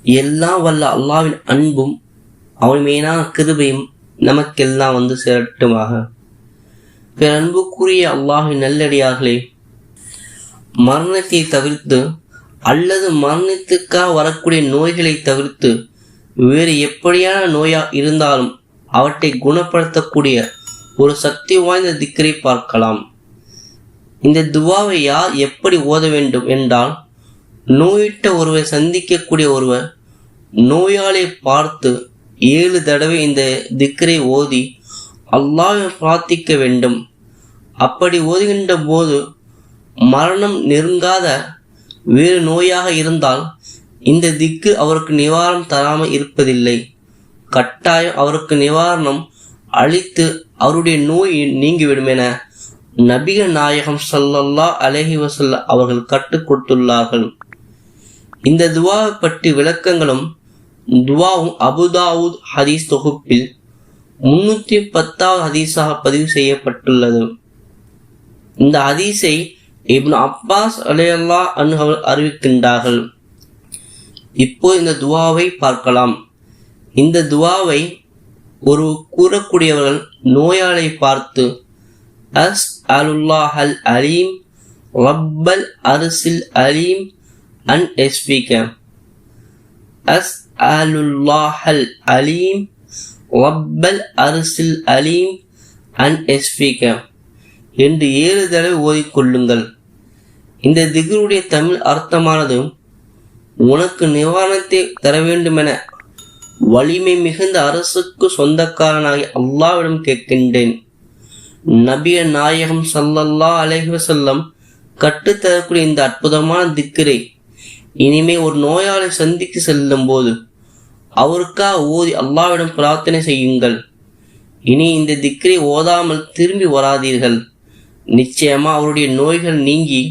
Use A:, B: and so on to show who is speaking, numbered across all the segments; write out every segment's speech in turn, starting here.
A: எல்லாம் வல்ல அல்லாஹ்வின் அன்பும் அவன் மீதான கிருபையும் நமக்கெல்லாம் வந்து சேரட்டுமாக. அன்புக்குரிய அல்லாஹ்வின் நல்லடியார்களே, மரணத்தை தவிர்த்து அல்லது மரணத்துக்காக வரக்கூடிய நோய்களை தவிர்த்து வேறு எப்படியான நோயா இருந்தாலும் அவற்றை குணப்படுத்தக்கூடிய ஒரு சக்தி வாய்ந்த திக்ரை பார்க்கலாம். இந்த துவாவை யார் எப்படி ஓத வேண்டும் என்றால், நோயிட்ட ஒருவரை சந்திக்கக்கூடிய ஒருவர் நோயாளியை பார்த்து 7 தடவை இந்த திக்ரை ஓதி அல்லாஹ்வை பிரார்த்திக்க வேண்டும். அப்படி ஓதுகின்ற போது மரணம் நெருங்காத வேறு நோயாக இருந்தால் இந்த திக்கு அவருக்கு நிவாரணம் தராமல் இருப்பதில்லை. கட்டாயம் அவருக்கு நிவாரணம் அளித்து அவருடைய நோய் நீங்கிவிடும் என நபிகள் நாயகம் ஸல்லல்லாஹு அலைஹி வஸல்லம் அவர்கள் கற்றுக் கொடுத்துள்ளார்கள். இந்த துவாவை பற்றி விளக்கங்களும் துவாவும் அபுதாவுத் ஹதீஸ் தொகுப்பில் 310வது ஹதீஸாக பதிவு செய்யப்பட்டுள்ளது. இந்த ஹதீஸை இப்னு அப்பாஸ் ரலியல்லாஹு அன்ஹு அறிவிக்கின்றார்கள். இப்போது இந்த துவாவை பார்க்கலாம். இந்த துவாவை ஒரு கூறக்கூடியவர்கள் நோயாளை பார்த்து அஸ்அலுல்லாஹல் அலீம் ரப்பல் அர்ஸில் அலீம் அன் யஸ்ஃபிக, அஸ்அலுல்லாஹல் அலீம் ரப்பல் அர்ஸில் அலீம் அன் யஸ்ஃபிக என்று 7 தடவை ஓதிக்கொள்ளுங்கள். இந்த திக்ருடைய தமிழ் அர்த்தமானது, உனக்கு நிவாரணத்தை தர வேண்டுமென வலிமை மிகுந்த அரசுக்கு சொந்தக்காரனாகி அல்லாஹ்விடம் கேட்கின்றேன். நபிய நாயகம் ஸல்லல்லாஹு அலைஹி வஸல்லம் கற்றுத்தரக்கூடிய இந்த அற்புதமான திக்ரை இனிமே ஒரு நோயாளி சந்திக்கு செல்லும் போது அவருக்காக ஓதி அல்லாஹ்விடம் பிரார்த்தனை செய்யுங்கள். இனி இந்த திக்ரை ஓதாமல் திரும்பி வராதீர்கள். நிச்சயமா அவருடைய நோய்கள் நீங்கி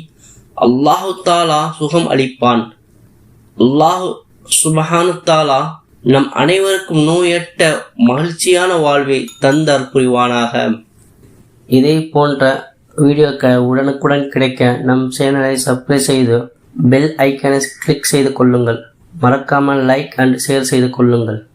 A: அல்லாஹு தாலா சுகம் அளிப்பான். அல்லாஹு சுப்ஹானஹு தஆலா நம் அனைவருக்கும் நோயற்ற மகிழ்ச்சியான வாழ்வை தந்தார் புரிவானாக. இதே போன்ற வீடியோக்கள் உடனுக்குடன் கிடைக்க நம் சேனலை சப்ஸ்கிரைப் செய்து பெல் ஐக்கனை கிளிக் செய்து கொள்ளுங்கள். மறக்காமல் லைக் அண்ட் ஷேர் செய்து கொள்ளுங்கள்.